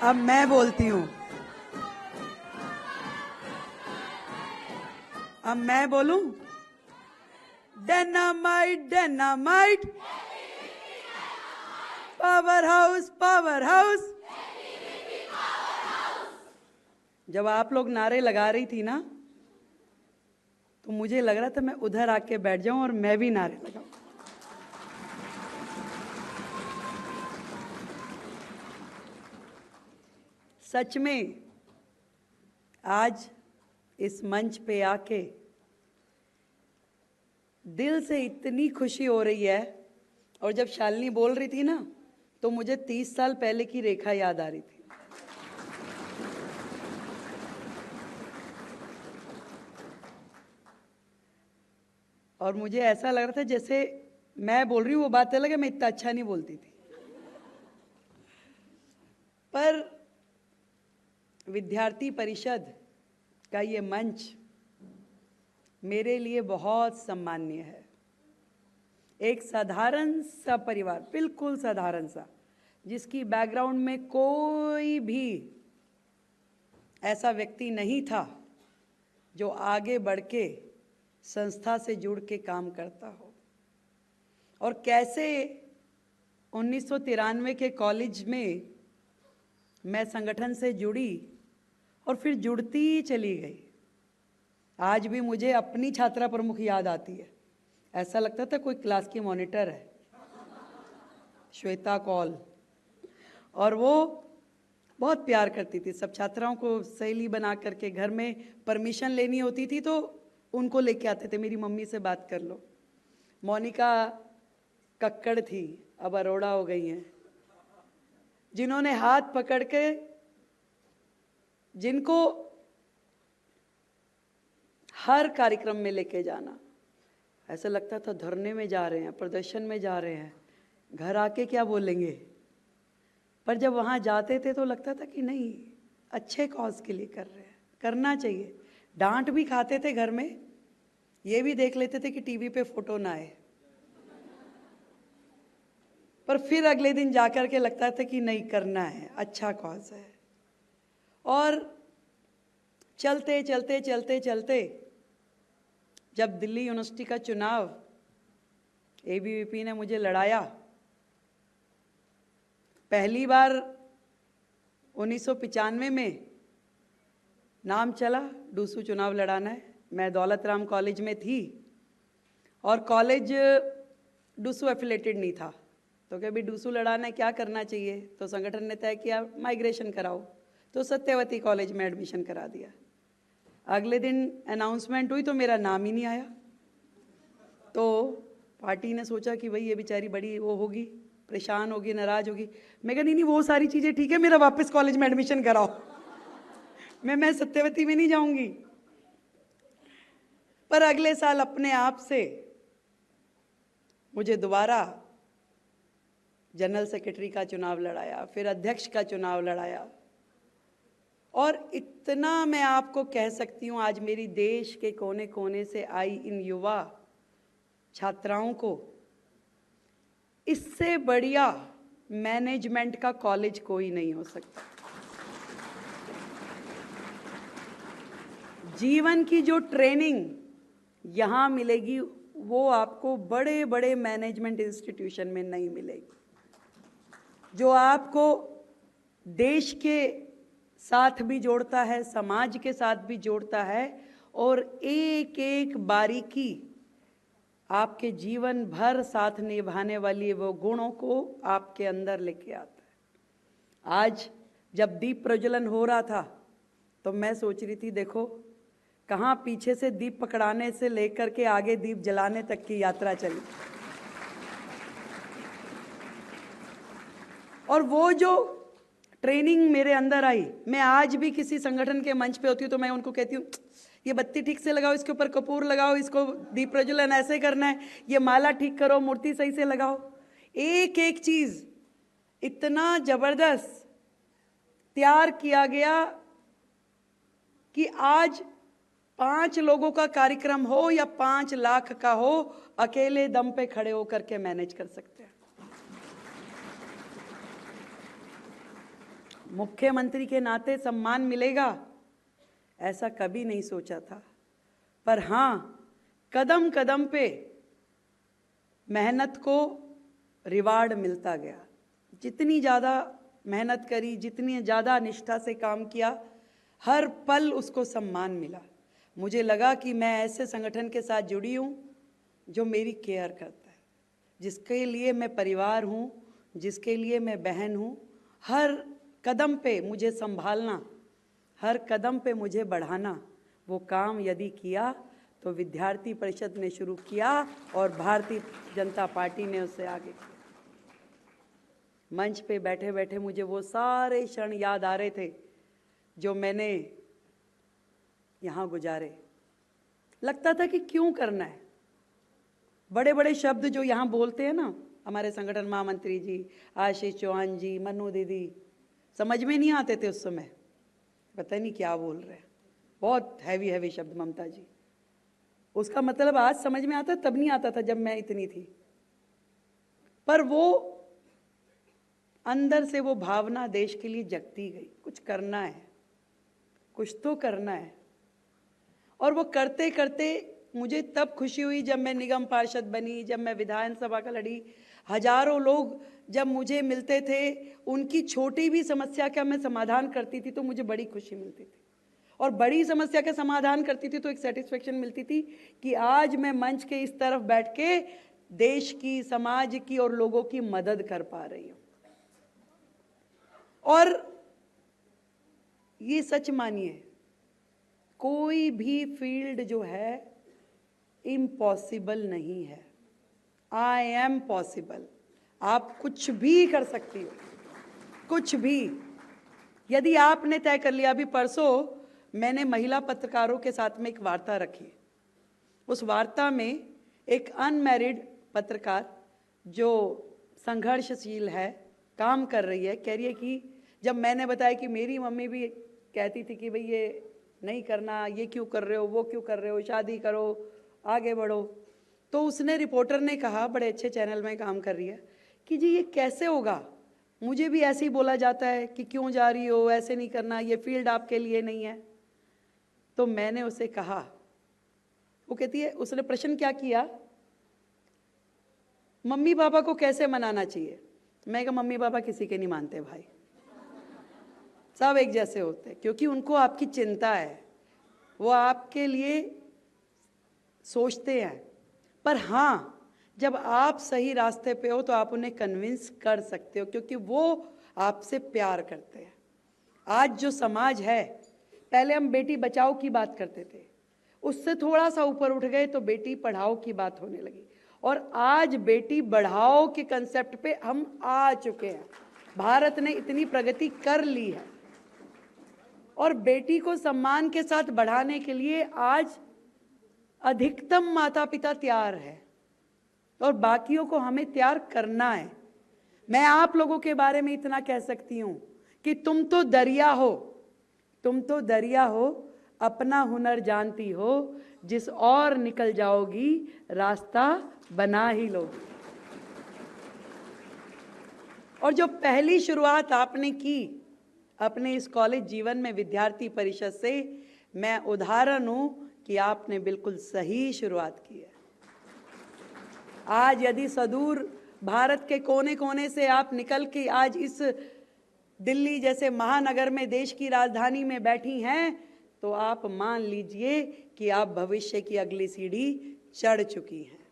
अब मैं बोलती हूं, अब मैं बोलूं। Dynamite dynamite, power house power house. जब आप लोग नारे लगा रही थी ना, तो मुझे लग रहा था मैं उधर आके बैठ जाऊं और मैं भी नारे लगाऊं। सच में आज इस मंच पे आके दिल से इतनी खुशी हो रही है। और जब शालिनी बोल रही थी ना, तो मुझे 30 साल पहले की रेखा याद आ रही थी। और मुझे ऐसा लग रहा था जैसे मैं बोल रही हूँ वो बात अलग है, मैं इतना अच्छा नहीं बोलती थी, पर विद्यार्थी परिषद का ये मंच मेरे लिए बहुत सम्माननीय है। एक साधारण सा परिवार, बिल्कुल साधारण सा, जिसकी बैकग्राउंड में कोई भी ऐसा व्यक्ति नहीं था जो आगे बढ़ के संस्था से जुड़ के काम करता हो। और कैसे 1993 के कॉलेज में मैं संगठन से जुड़ी और फिर जुड़ती चली गई। आज भी मुझे अपनी छात्रा प्रमुख याद आती है। ऐसा लगता था कोई क्लास की मॉनिटर है, श्वेता कौल। और वो बहुत प्यार करती थी, सब छात्राओं को सहेली बना करके घर में परमिशन लेनी होती थी तो उनको लेके आते थे, मेरी मम्मी से बात कर लो। मोनिका कक्कड़ थी, अब अरोड़ा हो गई हैं, जिन्होंने हाथ पकड़ के, जिनको हर कार्यक्रम में लेके जाना। ऐसा लगता था धरने में जा रहे हैं, प्रदर्शन में जा रहे हैं, घर आके क्या बोलेंगे। पर जब वहाँ जाते थे तो लगता था कि नहीं, अच्छे कॉज के लिए कर रहे हैं, करना चाहिए। डांट भी खाते थे घर में, ये भी देख लेते थे कि टीवी पे फोटो ना आए, पर फिर अगले दिन जाकर के लगता था कि नहीं, करना है, अच्छा कॉज है। और चलते चलते चलते चलते जब दिल्ली यूनिवर्सिटी का चुनाव एबीवीपी ने मुझे लड़ाया, पहली बार 1995 में नाम चला डूसू चुनाव लड़ाना है। मैं दौलत राम कॉलेज में थी और कॉलेज डूसू एफिलेटेड नहीं था, तो क्या भी डूसू लड़ाना है, क्या करना चाहिए। तो संगठन ने तय किया माइग्रेशन कराओ, तो सत्यवती कॉलेज में एडमिशन करा दिया। अगले दिन अनाउंसमेंट हुई तो मेरा नाम ही नहीं आया। तो पार्टी ने सोचा कि भाई ये बेचारी बड़ी वो होगी, परेशान होगी, नाराज होगी। मैं कहा नहीं, वो सारी चीज़ें ठीक है, मेरा वापस कॉलेज में एडमिशन कराओ, मैं सत्यवती में नहीं जाऊंगी। पर अगले साल अपने आप से मुझे दोबारा जनरल सेक्रेटरी का चुनाव लड़ाया, फिर अध्यक्ष का चुनाव लड़ाया। और इतना मैं आपको कह सकती हूँ, आज मेरी देश के कोने कोने से आई इन युवा छात्राओं को इससे बढ़िया मैनेजमेंट का कॉलेज कोई नहीं हो सकता। जीवन की जो ट्रेनिंग यहाँ मिलेगी वो आपको बड़े बड़े मैनेजमेंट इंस्टीट्यूशन में नहीं मिलेगी, जो आपको देश के साथ भी जोड़ता है, समाज के साथ भी जोड़ता है, और एक एक बारीकी आपके जीवन भर साथ निभाने वाली वो गुणों को आपके अंदर लेके आता है। आज जब दीप प्रज्वलन हो रहा था तो मैं सोच रही थी, देखो कहाँ पीछे से दीप पकड़ाने से लेकर के आगे दीप जलाने तक की यात्रा चली। और वो जो ट्रेनिंग मेरे अंदर आई, मैं आज भी किसी संगठन के मंच पे होती हूँ तो मैं उनको कहती हूँ, ये बत्ती ठीक से लगाओ, इसके ऊपर कपूर लगाओ, इसको दीप प्रज्वलन ऐसे करना है, ये माला ठीक करो, मूर्ति सही से लगाओ। एक एक चीज इतना जबरदस्त तैयार किया गया कि आज 5 लोगों का कार्यक्रम हो या 5 लाख का हो, अकेले दम पे खड़े होकर के मैनेज कर सकते हैं। मुख्यमंत्री के नाते सम्मान मिलेगा, ऐसा कभी नहीं सोचा था। पर हाँ, कदम कदम पे मेहनत को रिवार्ड मिलता गया। जितनी ज़्यादा मेहनत करी, जितनी ज़्यादा निष्ठा से काम किया, हर पल उसको सम्मान मिला। मुझे लगा कि मैं ऐसे संगठन के साथ जुड़ी हूँ जो मेरी केयर करता है, जिसके लिए मैं परिवार हूँ, जिसके लिए मैं बहन हूँ। हर कदम पे मुझे संभालना, हर कदम पे मुझे बढ़ाना, वो काम यदि किया तो विद्यार्थी परिषद ने शुरू किया और भारतीय जनता पार्टी ने उससे आगे किया। मंच पे बैठे बैठे मुझे वो सारे क्षण याद आ रहे थे जो मैंने यहाँ गुजारे। लगता था कि क्यों करना है। बड़े बड़े शब्द जो यहाँ बोलते हैं ना, हमारे संगठन महामंत्री जी, आशीष चौहान जी, मनु दीदी, समझ में नहीं आते थे उस समय, पता नहीं क्या बोल रहे हैं। बहुत हैवी शब्द, ममता जी, उसका मतलब आज समझ में आता, तब नहीं आता था जब मैं इतनी थी। पर वो अंदर से वो भावना देश के लिए जगती गई, कुछ करना है, कुछ तो करना है। और वो करते करते मुझे तब खुशी हुई जब मैं निगम पार्षद बनी, जब मैं विधानसभा का लड़ी। हजारों लोग जब मुझे मिलते थे, उनकी छोटी भी समस्या का मैं समाधान करती थी तो मुझे बड़ी खुशी मिलती थी। और बड़ी समस्या का समाधान करती थी तो एक सेटिस्फेक्शन मिलती थी कि आज मैं मंच के इस तरफ बैठ के देश की, समाज की और लोगों की मदद कर पा रही हूँ। और ये सच मानिए, कोई भी फील्ड जो है इम्पॉसिबल नहीं है। I am possible. आप कुछ भी कर सकती हो, कुछ भी। यदि आपने तय कर लिया, अभी परसों मैंने महिला पत्रकारों के साथ में एक वार्ता रखी। उस वार्ता में एक अनमैरिड पत्रकार जो संघर्षशील है, काम कर रही है, कह रही है कि जब मैंने बताया कि मेरी मम्मी भी कहती थी कि भाई ये नहीं करना, ये क्यों कर रहे हो, वो क्यों कर रहे हो, शादी करो, आगे बढ़ो, तो उसने, रिपोर्टर ने कहा, बड़े अच्छे चैनल में काम कर रही है, कि जी ये कैसे होगा, मुझे भी ऐसे ही बोला जाता है कि क्यों जा रही हो, ऐसे नहीं करना, ये फील्ड आपके लिए नहीं है। तो मैंने उसे कहा, वो कहती है, उसने प्रश्न क्या किया, मम्मी पापा को कैसे मनाना चाहिए। मैं कहा मम्मी पापा किसी के नहीं मानते भाई, सब एक जैसे होते हैं, क्योंकि उनको आपकी चिंता है, वो आपके लिए सोचते हैं। पर हाँ, जब आप सही रास्ते पे हो तो आप उन्हें कन्विंस कर सकते हो, क्योंकि वो आपसे प्यार करते हैं। आज जो समाज है, पहले हम बेटी बचाओ की बात करते थे, उससे थोड़ा सा ऊपर उठ गए तो बेटी पढ़ाओ की बात होने लगी, और आज बेटी बढ़ाओ के कंसेप्ट पे हम आ चुके हैं। भारत ने इतनी प्रगति कर ली है, और बेटी को सम्मान के साथ बढ़ाने के लिए आज अधिकतम माता पिता तैयार है, और बाकियों को हमें तैयार करना है। मैं आप लोगों के बारे में इतना कह सकती हूं कि तुम तो दरिया हो, तुम तो दरिया हो, अपना हुनर जानती हो, जिस और निकल जाओगी रास्ता बना ही लोगी। और जो पहली शुरुआत आपने की अपने इस कॉलेज जीवन में विद्यार्थी परिषद से, मैं उदाहरण हूं कि आपने बिल्कुल सही शुरुआत की है। आज यदि सुदूर भारत के कोने कोने से आप निकल के आज इस दिल्ली जैसे महानगर में, देश की राजधानी में बैठी हैं, तो आप मान लीजिए कि आप भविष्य की अगली सीढ़ी चढ़ चुकी हैं।